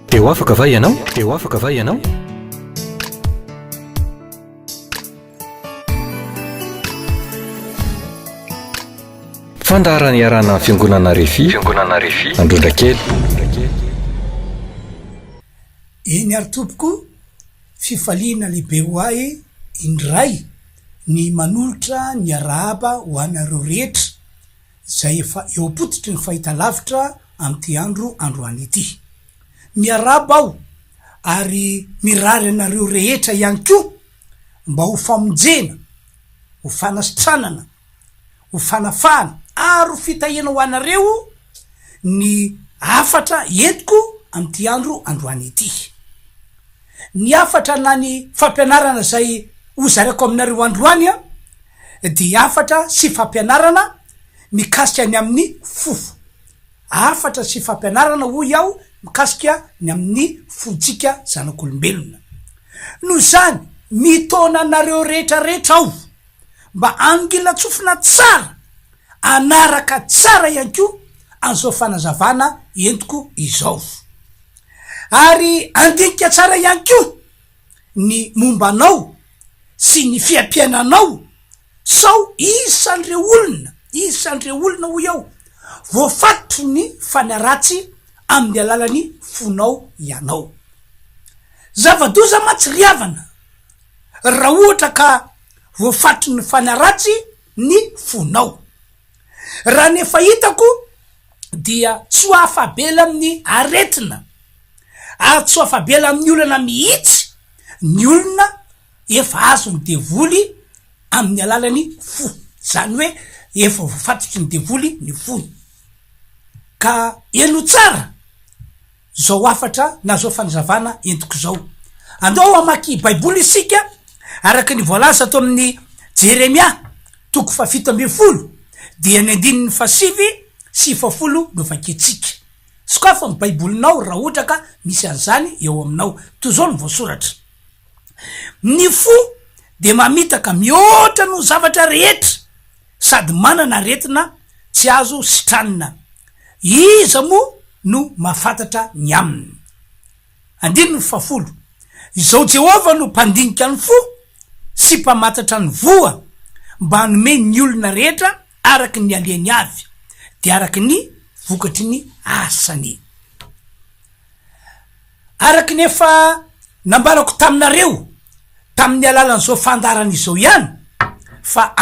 Teo afaka va ianao? Teo afaka va ianao? Fandarany iarana fiangonana Refi Androndra kely. Eny ary tompoko fifaliana lehibe ho ahy indray ny manolotra ny arahaba ho anareo rehetra zay efa eo apototry ny fahita lavitra amty androany ity. Miaraba aho ary mirary anareo rehetra ihany koa mba ho famonjena, ho fanasitranana, ho fanafana ary fitahina ho anareo ny afatra entiko amty androany ity. Ny afatra na ny fampianarana zay hozareko aminareo androany di afatra sy fampianarana mikasika ny amin'ny fofo. Afatra sy fampianarana hoy aho mikasika ny amin'ny fotsika zanak'olombelona. Noho zany mitona anareo rehetrarehetra aho mba angilatsofina tsara, anaraka tsara ihany koa an'izao fanazavana entiko izao. Ary andinika tsara ihany koa ny mombanao sy ny fiampiananao sao isan'ireo olona hoy aho voafatotry ny fanaratsy amin'ny alalany fonao ianao. Zavadoza matsiriavana raha ohatra ka voafatotry ny fanaratsy ny fonao. Raha nefa hitako dia tsy ho afabela amin'ny aretina, ary tsy ho afabela amin'ny olana mihitsy ny olona efa azo ny devoly amin'ny alalany fo. Zany hoe efa voafatotry ny devoly ny fony. Ka eno tsara zao afatra na zao fanazavana entiko zao. Andao amaky baiboly isika araka ny voalaza ato amin'ny Jeremia 7:10 dia ny 5:7 no vaketsika. Sokafa ny baibolinao raha ohatra ka misy an'izany eo aminao. To zao ny voasoratra. Ny fo de mamitaka mihoatra no zavatra rehetra sady manana aretina tsy azo sitranina. Iza moa no mahafantatra ny aminy. 10 izao Jehova no mpandinika ny fo sy mpamantatra ny voa mba hanome ny olona rehetra araky ny aleny avy de araky ny vokatry ny asany. Araky nefa nambarako taminareo tamin'ny alalan'izao fandarana izao ihany fa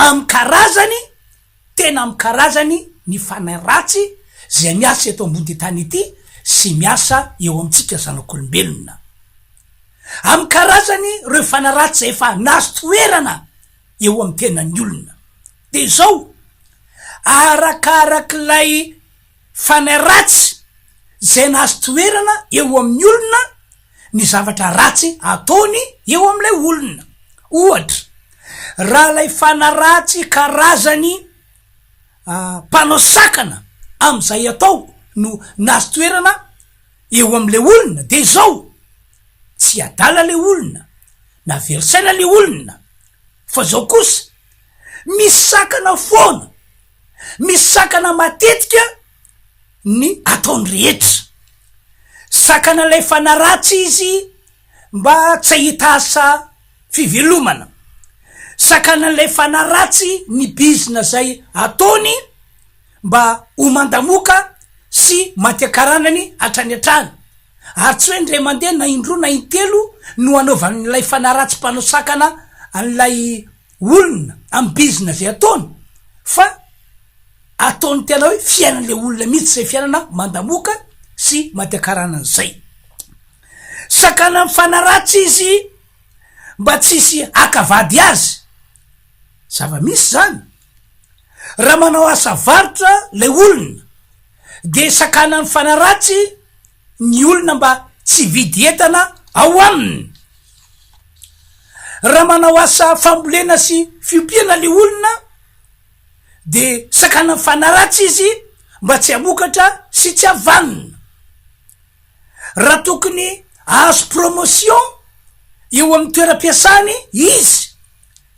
tena amin'ny karazany ny fanaratsy zay miasa eto ambony tany ity sy miasa eo amitsika zanak'olombelona. Amin'ny karazany reo fanaratsy zay efa nazo toerana eo amin'ny tenan'ny olona. De zao arakarak'ilay fanaratsy zay nazo toerana eo amin'ny olona ny zavatra ratsy ataony eo am'ilay olona. Ohatra, raha lay fanaratsy karazany mpanao sakana am'izay atao no nazo toerana eo am'le olona, de zao tsy adala le olona na verisaina le olona fa zao kosa misy sakana foana, misy sakana matetika ny ataony rehetra. Sakana lay fanaratsy izy mba tsy ahitasa fivelomana. Sakana lay fanaratsy ny bizina zay ataony mba ho mandamoka sy matiakaranany hatrany hatrany. Ary tsy hoe ndray mandeha na indroa na intelo no anaovan'lay fanaratsy mpanao sakana an'lay olona amin'ny bizina zay ataony, fa ataony tena hoe fiainan'le olona mihitsy zay fiainana mandamoka sy matiakaranan'izay. Sakana amin'ny fanaratsy izy mba tsisy akavady azy. Zava-misy zany. Raha manao asa varotra le olona de sakana amin'ny fanaratsy ny olona mba tsy vidy entana ao aminy. Raha manao asa fambolena sy fiompiana le olona de sakana amin'ny fanaratsy izy mba tsy hamokatra sy tsy havanina. Raha tokony azo promotion eo amin'ny toeram-piasany izy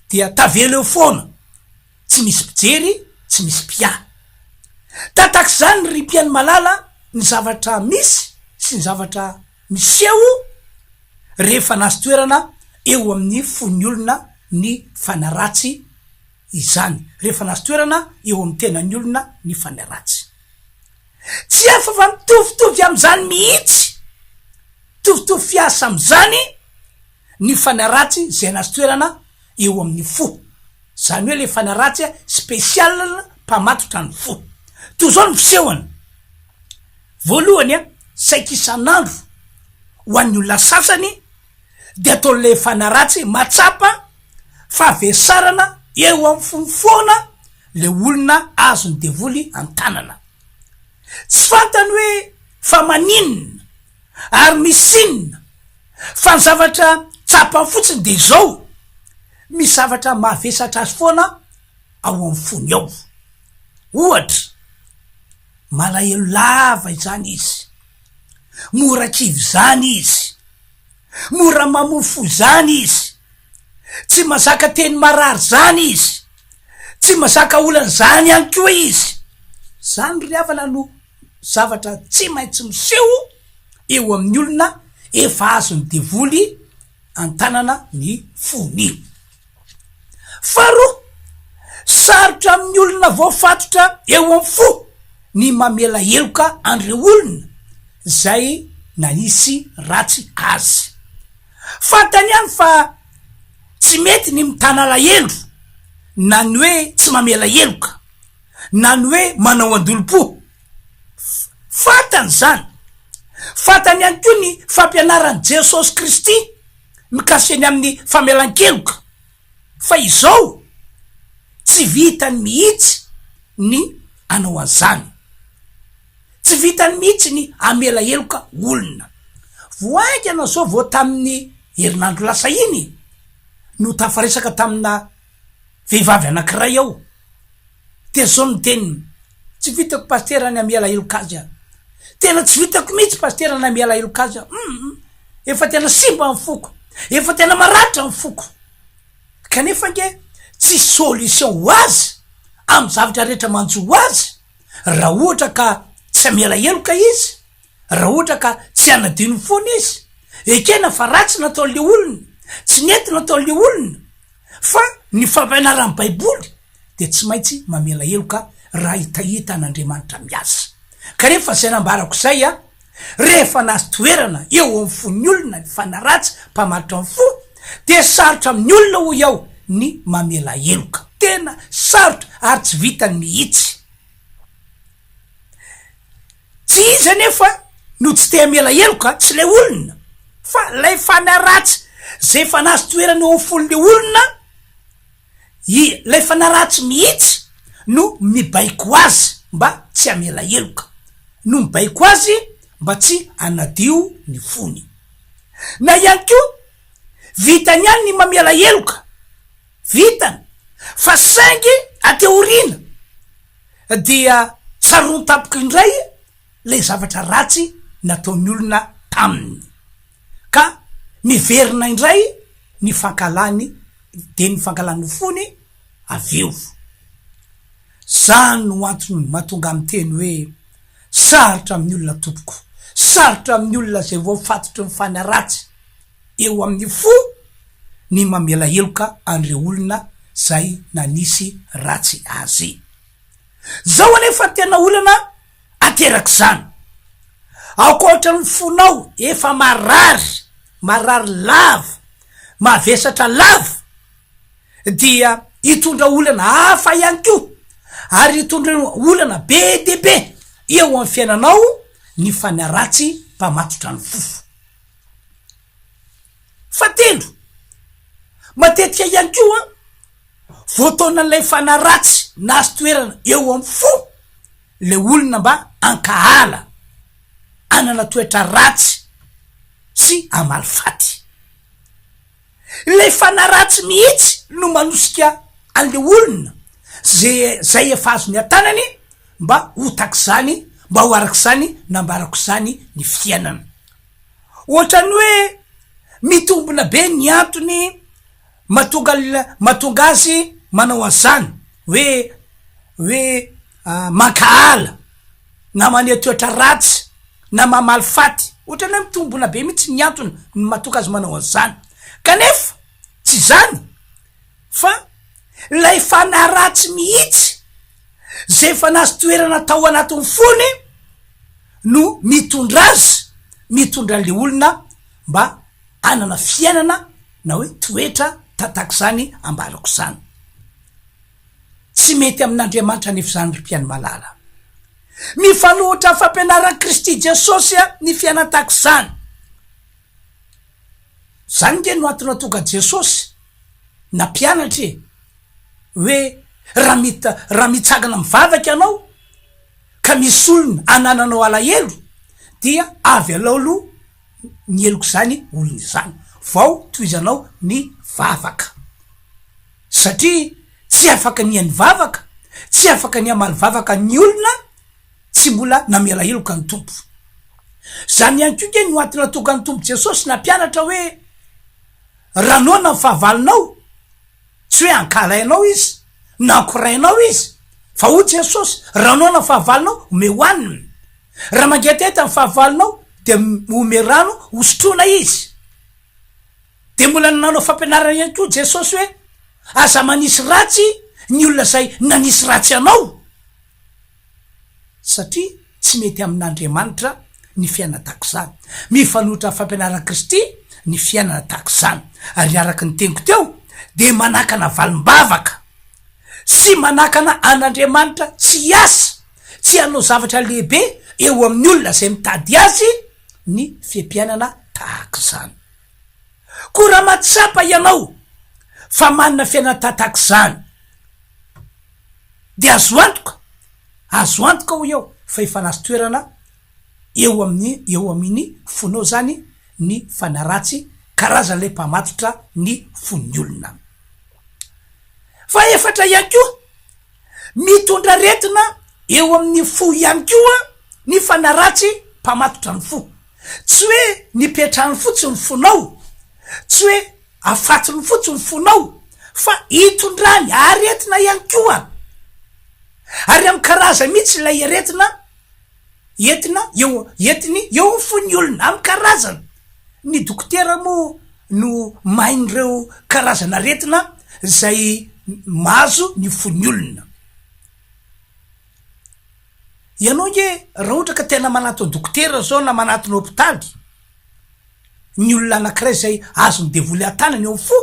dia tavela eo foana, tsy misy mpijery, tsy misy mpia. Tatak' zany ry mpiany malala ny zavatra misy sy ny zavatra miseho rehefa nazo toerana eo amin'ny fony olona ny fanaratsy izany, rehefa nazo toerana eo amin'ny tenany olona ny fanaratsy. Tsy afa fa mitovitovy am'izany mihitsy, mitovitovy fiasa am'izany ny fanaratsy zay nazo toerana eo amin'ny fo. Zany hoe le fanaratsy spesial mpamatotra ny fo. Toy zao ny fisehoany. Voalohany saika isan'andro ho an'ny olona sasany de ataon'le fanaratsy matsapa favesarana eo amin'ny fonofoana le olona azony devoly an-tanana. Tsy fantany hoe fa maninona ary misinina fa ny zavatra tsapany fotsiny de zao misy zavatra mahavesatra azy foana ao amin'ny fony ao. Ohatra, malahelo lava izany izy, mora kivy zany izy, mora mamofo zany izy, tsy mazaka teny marary zany izy, tsy mazaka olana zany ihany koa izy. Zany ry havana no zavatra tsy maintsy miseho eo amin'ny olona efa azony devoly an-tanana ny fony. Faharoa, sarotra amin'ny olona voafatotra eo amin'ny fo ny mamela heloka an'ireo olona zay nanisy ratsy azy. Fantany ihany fa tsy mety ny mitana lahelo, na ny hoe tsy mamela heloka, na ny hoe manao andolo-po. Fantany zany. Fantany ihany koa ny fampianaran'i Jesosy Kristy mikasiny amin'ny famelan-keloka. Fa izao tsy vitany mihitsy ny anao an'izany. Tsy vitany mihitsy ny amela heloka olona. Voaingana zao vao tamin'ny herinandro lasa iny no tafaresaka tamina vehivavy anankiray ao. De zao ny teniny, tsy vitako pastera ny amela heloka azy aho. Tena tsy vitako mihitsy pastera ny amela heloka azy aho. Efa tena simba ny foko, efa tena maratra ny foko. Kanefa nge tsy solution ho azy amin'ny zavatra rehetra manjo ho azy raha ohatra ka tsy amela heloka izy, raha ohatra ka tsy anadino fony izy. Ekena fa ratsy nataon'le olona, tsy nety nataon'le olona, fa ny fampianaran'ny baiboly de tsy maintsy mamela heloka raha hitahita an'Andriamanitra miasa. Ka rehefa zay nambarako zay rehefa nazo toerana eo amin'ny fony olona ny fanaratsy mpamatotra ny fo, de sarotra amin'ny olona ho ao ny mamela heloka. Tena sarotra ary tsy vitany mihitsy. Tsy izy anefa no tsy te hamela heloka, tsy le olona, fa lay fanaratsy zay efa nazo toerana eo amin'ny fon'le olona, lay fanaratsy mihitsy no mibaiko azy mba tsy hamela heloka, no mibaiko azy mba tsy anadio ny fony. Na ihany koa vitany ihany ny mamela heloka, vitany, fa saingy ateoriana dia tsaroany tapoka indray le zavatra ratsy nataon'ny olona taminy, ka miverina indray ny fankalany de ny fankalany fony aveo. Zany no antony mahatonga amin'ny teny hoe sarotra amin'ny olona tompoko, sarotra amin'ny olona zay voafatotry ny fanaratsy eo amin'ny fo ny mamela heloka an'ireo olona zay nanisy ratsy azy. Zao anefa tena olana ateraky zany. Akoatra ny fonao efa marary lava, mavesatra lava, dia hitondra olana hafa ihany koa, ary hitondra olana be de be eo amin'ny fiainanao ny fanaratsy mpamatotra ny fo. Fatelo, matetika ihany koa voataona an'ilay fanaratsy nazo toerana eo amin'ny fo le olona mba ankahala, anana toetra ratsy sy amalifaty. Le fanaratsy mihitsy no manosika an'le olona zay efa azony an-tanany mba ho takizany, mba ho arak'izany nambarako zany ny fiainana. Ohatrany hoe mitombona be ny antony mahatonga azy manao an'izany hoe mankahala na maneho toetra ratsy na mamaly faty ohatrany hoe mitombona be mihitsy ny antony ny matoka azy manao an'izany kanefa tsy zany fa lay fanaratsy mihitsy zay fa nazy toerana tao anatin'ny fony no mitondra azy mitondra le olona mba anana fiainana na hoe toetra tatak'izany ambalako zany tsy mety amin'Andriamanitra nefa zany ry mpiany malala mifanohitra fampianarana Kristy Jesosy ny fiainana tak'izany zany nge no antony natonga Jesosy na mpianatra hoe raha mitsagana mivavaka ianao ka misy olona anananao alahelo dia avy alao aloha ny eloko zany olona zany vao toizanao ny vavaka satria tsy afaka ny any vavaka tsy afaka ny amaly vavaka ny olona tsy mbola namiala heloka ny tompo zany ihany koa ke no antony natonga ny tompo Jesosy na mpianatra hoe ranona ny fahavalinao tsy hoe ankalainao izy na ankorainao izy fa ho Jesosy ranona ny fahavalinao ome hoanina raha mangeteta ny fahavalinao de ome rano hosotrona izy de mbola nanao fampianarana ihany koa Jesosy hoe aza manisy ratsy ny olona zay nanisy ratsy anao satria tsy mety amin'Andriamanitra ny fiainana tak'izany mifanohitra fampianarana Kristy ny fiainana tak'izany ary araky ny teniko teo de manakana valim-bavaka sy manakana an'Andriamanitra tsy asa tsy hanao zavatra lehibe eo amin'ny olona zay mitady azy ny fiampianana tak'izany ko raha matsapa ianao fa manana fiainana tak'izany de azo antoka ho eo fa efa nazy toerana eo amin'ny fonao zany ny fanaratsy karazan'lay mpamatotra ny fon'ny olona fa efatra ihany koa mitondra retina eo amin'ny fo ihany koa ny fanaratsy mpamatotra ny fo tsy hoe nipetrahany fotsiny fonao tsy hoe afatiny fotsiny fonao fa itondrany aretina ihany koa ary amy karaza mihitsy lay aretina entiny eo ny fon'ny olona amy karazana ny dokotera moa no main'ireo karazana aretina zay mahazo ny fon'ny olona ianao nge raha ohatra ka tena manatony dokotera zao na manatony hôpitaly ny olona anakiray zay azo ny devoly an-tanany eo fo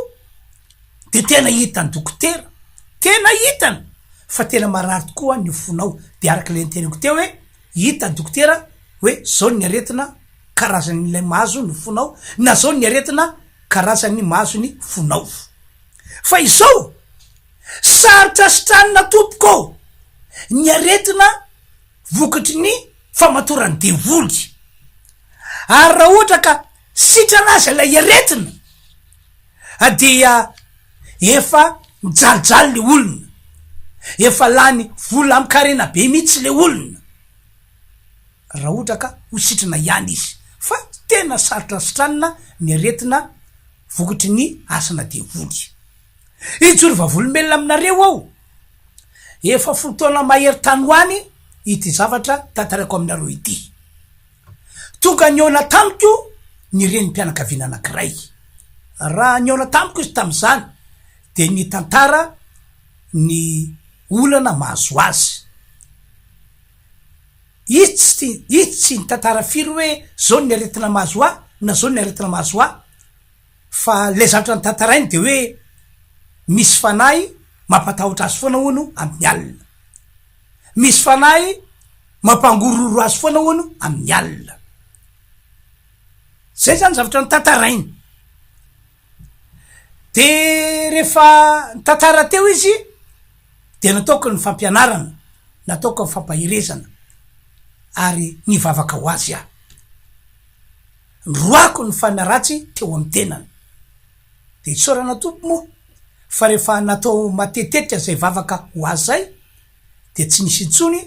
de tena hitany dokotera tena hitany fa tena marary tokoa ny fonao de araky le nyteniko teo hoe hitany dokotera hoe zao ny aretina karazan'ilay mahazo ny fonao na zao ny aretina karazany mahazo ny fonao fa izao sarotra sitranina tompoko ny aretina vokatry ny famatorany devoly ary raha ohatra ka sitrana azy lay aretina dia efa mijalijaly le olona efa lany vola amy karena be mihitsy le olona raha ohatra ka ho sitrana ihany izy fa tena sarotra sitranina ny aretina vokatry ny asana devoly ijory vavolombelona aminareo ao efa fotoana mahery tany hoany ity zavatra tantarako aminareo ity tonga ny ona tamiko ny reny mpianakaviana anakiray raha ny ona tamiko izy tam'izany de ny tantara ny olana mahazo azy izy tsy ny tantara firy hoe zao ny aretina mahazo a na zao ny aretina mahazo a fa le zavatra ny tantarainy de hoe misy fanahy mampatahotra azy foana hono amin'ny alina misy fanahy mampangororo azy foana hono amin'ny alina zay zany zavatra ny tantarainy de rehefa tantara teo izy de nataoko ny fampianarana nataoko ny fampahirezana ary nivavaka ho azy aho roako ny fanaratsy teo amy tenany de itsorana tompo moa fa rehefa natao matetetika zay vavaka ho azy zay de tsy nisy intsony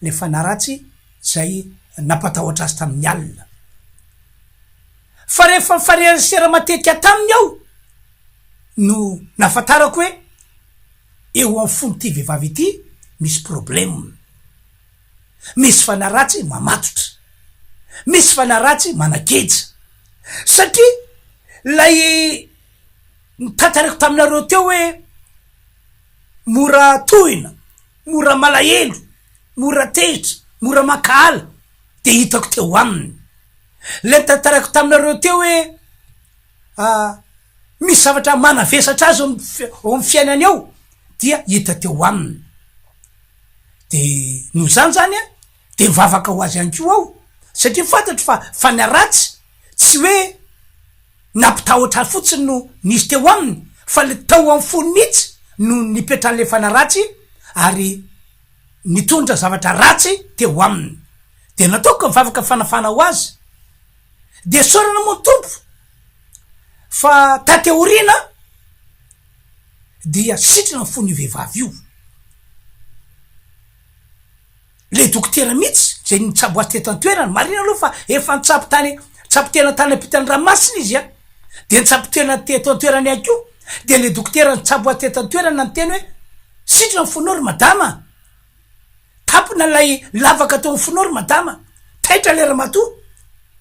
le fanaratsy zay napatahotra azy tamin'ny alina fa rehefa mifarerisera matetika taminy ao no nafantarako hoe eo amy fony ty vehivavy ity misy problème misy fanaratsy mamatotra misy fanaratsy manakeja satria lay tantarako taminareo teo hoe mora tohina, mora malahelo, mora tezitra, mora makahala de hitako teo aminy. Le tantarako taminareo teo hoe misy zavatra manavesatra azy eo amy fiainany ao dia hita teo aminy. De noho zany de mivavaka ho azy ihany ko ao satria fantatro fa fanaratsy tsy hoe nampitahotra fotsiny no nisy teo aminy fa le tao amy fony mihitsy no nipetran'le fanaratsy ary nitondra zavatra ratsy teo aminy. De nataoko mivavaka fanafana ho azy de sorana moa tompo fa tateorina dia sitrana fony io vehivavy io. Le dokotera mihitsy zay nitsabo azy teto antoerana marina aloha fa efa nitsapo tena tany ampitany ramasina izy a de nitsapo tena teto antoerany ihany ko de le dokotera nitsabo azy teto antoerana ny teny hoe sitrana fonao ry madama, tapona lay lavaka tao amy fonao ry madama, taitra lera matoa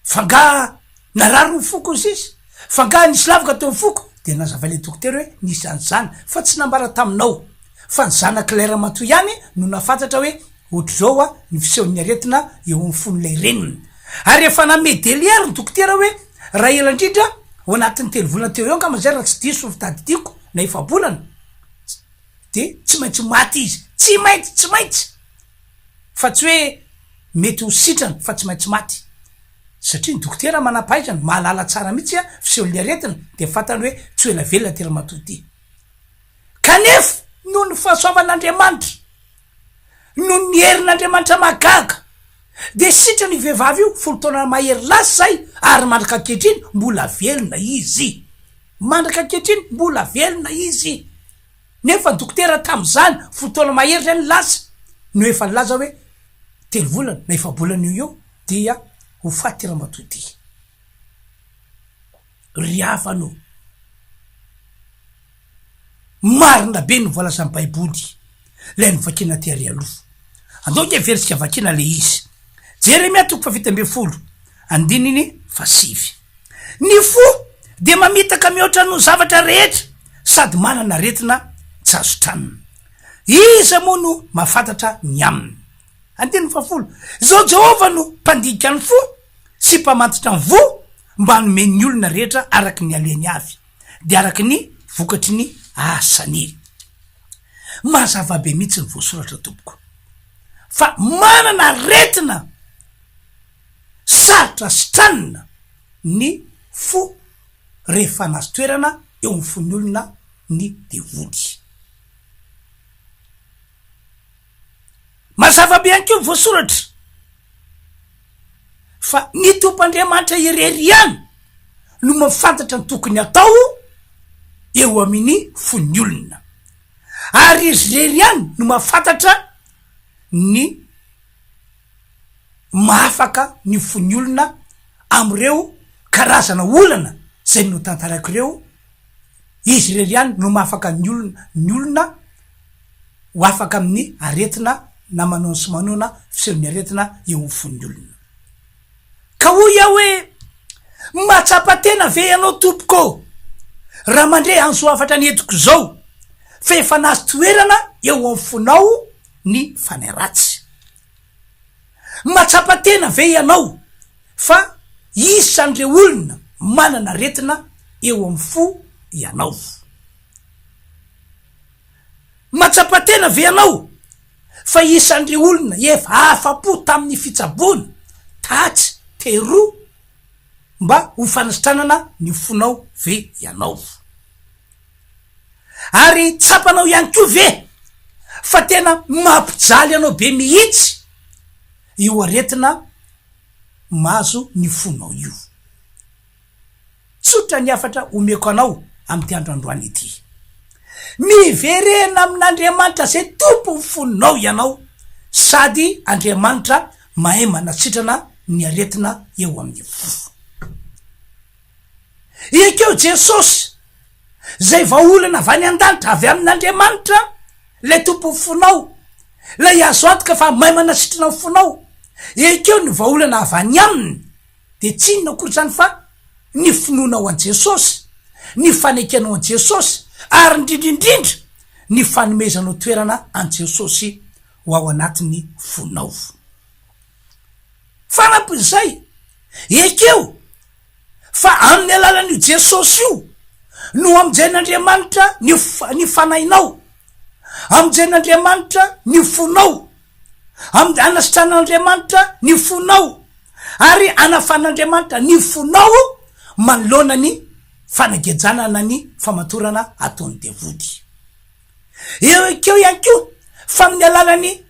fa nga narary ny foko izy fa nga nisy lavaka tao amy foko. De nazava le dokotera hoe nisy an'izany fa tsy nambara taminao fa ny zanaky lera matoa ihany no nafantatra hoe ohatry zao a ny fisehon'ny aretina eo amy fon'lay reniny. Ary efa namedeliary ny dokotera hoe raha ela indrindra ao anatin'ny 3 volana teo eo nga mazay raha tsy diso ny fitadidiako na efa-bolana de tsy maintsy maty izy, tsy maintsy fa tsy hoe mety ho sitrana fa tsy maintsy maty satria ny dokotera manampaizany mahalala tsara mihitsy a fisehon'ny aretina de fantany hoe tsy ho ela velona tera matoty. Kanefa noho ny fahasoavan'Andriamanitra, noho ny herin'Andriamanitra magaga de sitrany vehivavy io folo taona mahery lasy zay ary mandraka ankehitriny mbola velona izy, mandraka ankehitriny mbola velona izy. Nefa ny dokotera tam'izany folo taona mahery zany lasy no efa nilaza hoe 3 volana na efa-bolana eo dia ho faty ramatoty. Ry havano marina be ny voalazan'ny baiboly lay novakina ty ary aloha. Andao nge versika vakina le izy Jeremia 17:5. Ny fo de mamitaka mihoatra no zavatra rehetra sady manana aretina tsy azo tranona. Iza moa no mahafantatra ny aminy. 10. Zao Jehova no mpandika ny fo sy mpamantitra ny vo mba hanome ny olona rehetra araky ny aleny avy de araky ny vokatry ny asany. Mazava be mihitsy ny voasoratra tompoko fa manana aretina sarotra sitranina ny fo rehefa nazy toerana eo amy fon'ny olona ny devoly. Mazava be ihany ko ny voasoratra fa ny tompoandriamanitra irery ihany no mafantatra ny tokony atao eo amin'ny fon'ny olona ary izy rery ihany no mafantatra ny mahafaka ny fon'ny olona am'ireo karazana olana zay no tantarako ireo. Izy rery ihany no mahafaka ny olona ho afaka amin'ny aretina na manao sy manona fisehon'ny aretina eo amy fon'ny olona. Ka hoy aho hoe matsapa tena ve ianao tompoko raha mandre anso afatra ny etiko zao fa efa nazy toerana eo amy fonao ny fanaratsy. Matsapa tena ve ianao fa isan'ireo olona manana aretina eo amy fo ianao. Matsapa tena ve ianao fa isan'ireo olona efa afa-po tamin'ny fitsaboana tatsy teroa mba ho fanasitranana ny fonao ve ianao. Ary tsapanao ihany ko ve fa tena mampijaly anao be mihitsy io aretina mazo ny fonao io. Tsotra ny afatra omeko anao amy ty andro androany ity. Miverena amin'Andriamanitra zay tompo ny fonao ianao sady Andriamanitra mahay manasitrana ny aretina eo amin'ny fo. Ekeo Jesosy zay vaolana avy any an-danitra avy amin'Andriamanitra le tompo ny fonao lay azo antoka fa mahay manasitrana ny fonao ekeo ny vaolana avany aminy de tsinona kory zany fa ny finoanao an Jesosy, ny fanekenao an Jesosy, ary indrindrindrindra ny fanomezanao toerana an Jesosy ho ao anatin'ny fonao. Fanampin'izay ekeo fa amin'ny alalan'io Jesosy io no amjenin'Andriamanitra ny fanainao, amjenin'Andriamanitra ny fonao, anasitran'Andriamanitra ny fonao, ary anafan'Andriamanitra ny fonao manoloana ny fanagejana ny famatorana ataony devody. Eo ekeo ihany koa fa amin'ny alalan'ny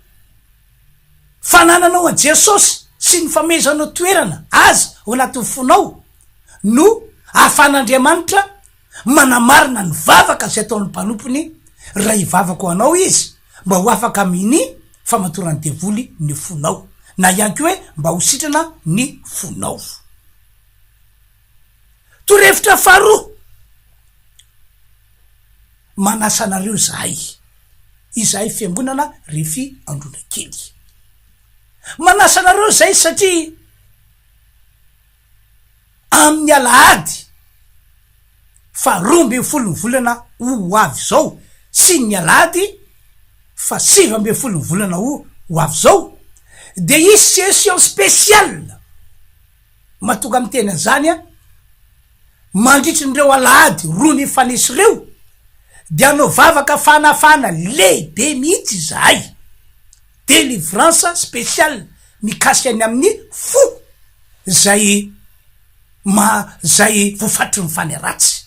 fanananao an Jesosy sy ny famezanao toerana azy ao anatin'ny fonao no ahafan'Andriamanitra manamarina ny vavaka zay ataon'ny mpanompony raha hivavaka ho anao izy mba ho afaka amin'ny famatorany devoly ny fonao, na ihany koa hoe mba ho sitrana ny fonao. Torevitra faharoa, manasa anareo izahay fiangonana Refy Andronakely, manasa anareo zay satria amin'ny Alahady 12 volana ho avy zao sy ny Alahady 17 volana ho avy zao de isy session spéciale matonga amin'ny tena zany mandritry nireo Alahady roa ny fanesy reo de anao vavaka fanafana lehibe mihitsy zahay, délivrance spéciale mikasika ny amin'ny fo zay voafatry ny faneratsy.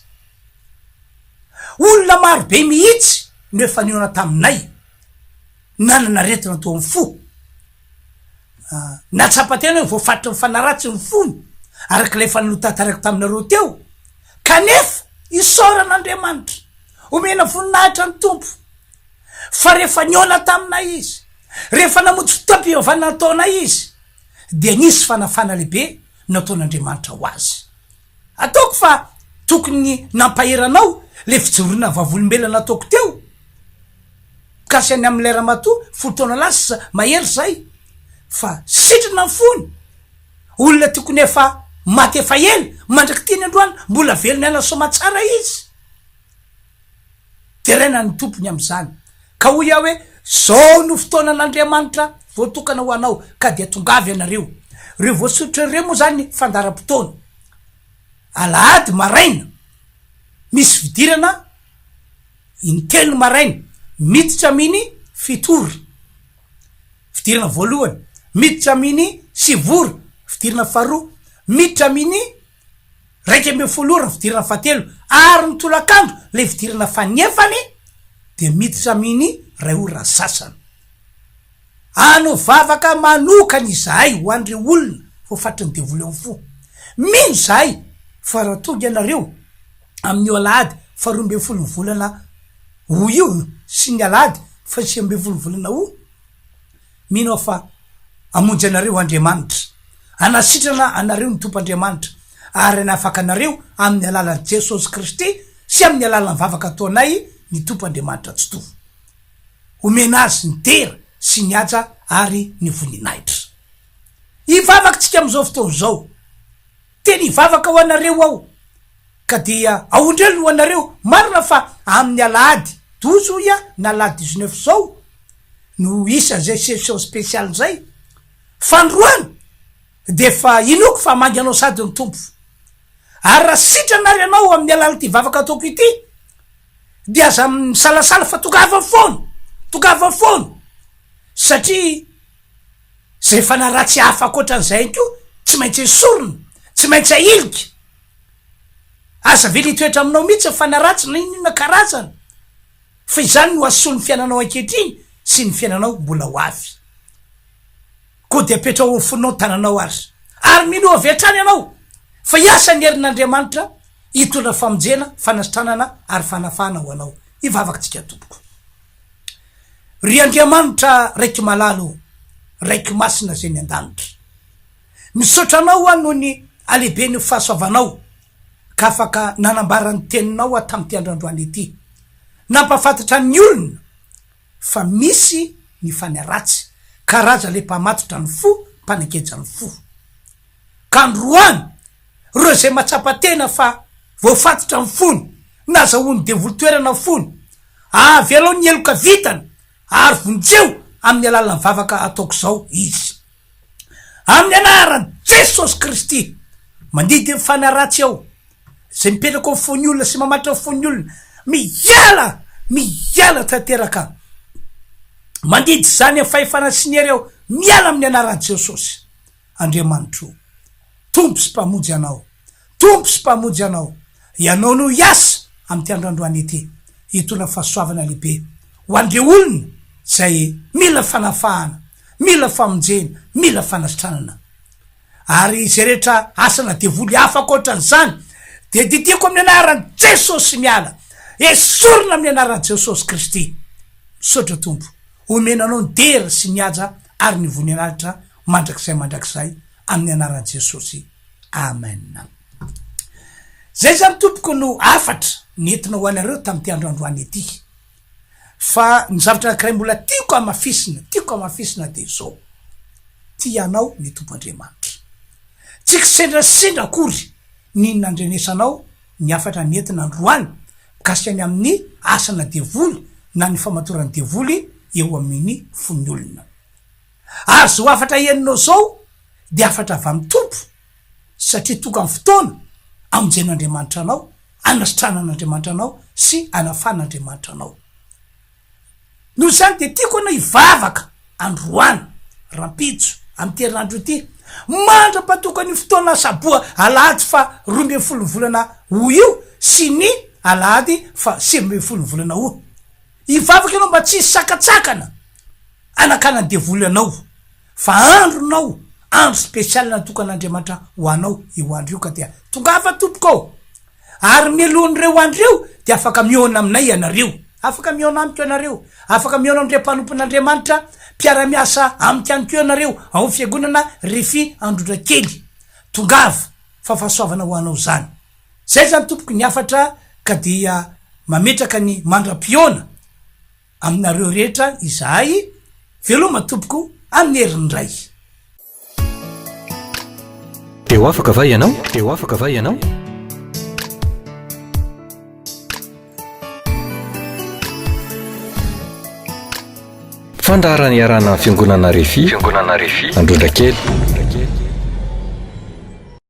Olona maro be mihitsy no efa niona taminay nanana retina to amin'ny fo, natsapatena hoe voafatry ny fanaratsy ny fony arak'ilay fanotantaraiko taminareo teo, kanefa isaoran'Andriamanitra omena voninahitra ny tompo fa rehefa niona taminay izy, rehefa namonjy fotoam-pivavana nataonay izy de nisy fanafana lehibe nataon'Andriamanitra ho azy. Ataoko fa tokony nampaheranao le fijorona vavolombelona ataoko teo kasi any amin'ny lera matoa fotoana lasa mahery zay fa sitrina ny fony olona tokony efa maty efa ela mandraky tiany androany mbola velona ela soma tsara izy de rena ny tompony am'izany ka hoy aho hoe zao no fotoanan'Andriamanitra voatokana ho anao ka dia tongavy anareo reo voasotra reo moa zany fandaram-potoana Alahady maraina misy fidirana intelo maraina miditra amin'ny fitory fidirana voalohany, miditra amin'ny sivory fidirana faharoa, miditra amin'ny 1 fidirana fahatelo ary ny tolakandro le fidirana fanefany de miditra amin'ny 2 ora sasany. Ano vavaka manokany izahay ho andreo olona voafatry ny devoly amin'ny fo, mino zahay fa raha tonga ianareo amin'ny Alahady 12 volana ho io sy ny Alahady 15 volana ho, mino fa amonjy anareo Andriamanitra, anasitrana anareo ny tompoandriamanitra ary anafaka anareo amin'ny alalan'i Jesosy Kristy sy amin'ny alalan'ny vavaka ataonay ny tompoandriamanitra tsotovo, omena azy ny tera sy ny aja ary ny voninahitra. Ivavaka tsika am'izao fotoana zao, teny ivavaka ho anareo ao ka dia aondrelo ho anareo marina fa amin'ny Alahady 12 ia na Alahady 19 zao no isa zay session spéciale zay fandroana de fa inoko fa mangy anao sady ny tompo ary raha sitranary anao amin'ny alala ty vavaka ataoko ity de aza misalasala fa tongava fono satria zay fanaratsy hafa akoatran'izay ko tsy maintsy esorona, tsy maintsy ailika, aza vely toetra aminao mihitsy fanaratsy na inona karazana fa izany no asoa ny fiainanao ankehitriny sy ny fiainanao mbola ho avy ko de apetra ho fonao tananao azy ary mino avy hatrany ianao fa iasa ny herin'Andriamanitra hitondra famonjena, fanasitranana ary fanafana ho anao. Ivavaka tsika tompoko. Ry Andriamanitra raiky malalo, raiky masina zay ny an-danitra, misaotra anao noho ny alehibe ny fahasoavanao ka afaka nanambarany teninao tamin'ity androandroany ity, nampafantatra ny olona fa misy ny fanaratsy karaza le mpamatotra ny fo mpanekejany fo ka androany reo zay matsapa-tena fa voafatotra ny fony nazahoany devoltoerana fony avy aloha ny eloka vitany ary vonjeo amin'ny alalan'ny vavaka ataoko zao izy amin'ny anarany Jesosy Kristy mandidy ny fanaratsy ao zay mipetraka ao fony olona sy mamatra fony olona miala tanteraka mandidy zany amin'ny fahefana sy ny ereo miala amin'ny anarany Jesosy Andriamanitro tompo sy mpamonjy anao ianao no iasa amin'ny androandroany ity hitona fahasoavana lehibe ho andre olona zay mila fanafahana mila famonjena mila fanasitranana ary zay rehetra asana devoly afakoatran'izany de didiko amin'ny anarany Jesosy miala esorina amin'ny anarany Jesosy Kristy misaotra tompo omenanao ny dera sy mihaja ary ny voninahitra mandrakizay amin'ny anarany Jesosy amen. Zay zany tompoko no afatra nentina ho anareo tamin'ity androandroany ity fa ny zavatra anankiray mbola tiako amafisina de zao tianao ny tompo Andriamanitra tsy kisendrasendra akory ninona andrenesanao ny afatra nentina androany mikasika ny amin'ny asana devoly na ny famatorany devoly eo amin'ny fony olona ary zao afatra ianinao zao de afatra avy amin'ny tompo satria toka amin'ny fotoana amonjen'Andriamanitra anao anasitranan'Andriamanitra anao sy anafan'Andriamanitra anao noho zany de tiako anao ivavaka androany rampitso amin'ny herinandro ity mandra-patokany fotoana saboa alahady fa 12 volana ho io sy ny alahady fa 13 volana ho ivavaka anao mba tsy sakatsakana anakanany devoly anao fa andro spesialy natokan'Andriamanitra ho anao io andro io ka dia tonga afa tompoko ary mialohan'ireo andro io de afaka miona aminay ianareo afaka miona amiko ianareo afaka miona amindre mpanompon'Andriamanitra mpiara-miasa amiko ihany ko ianareo ao fiagonana Refy Androdrakely tongava fa fahasoavana ho anao zany zay zany tompoko ny afatra ka dia mametraka ny mandram-piona aminareo rehetra izahay veloma tompoko amin'ny herin'ny ray. Eo afaka va ianao fandaharany iarana fiangonana Refy Androdrakely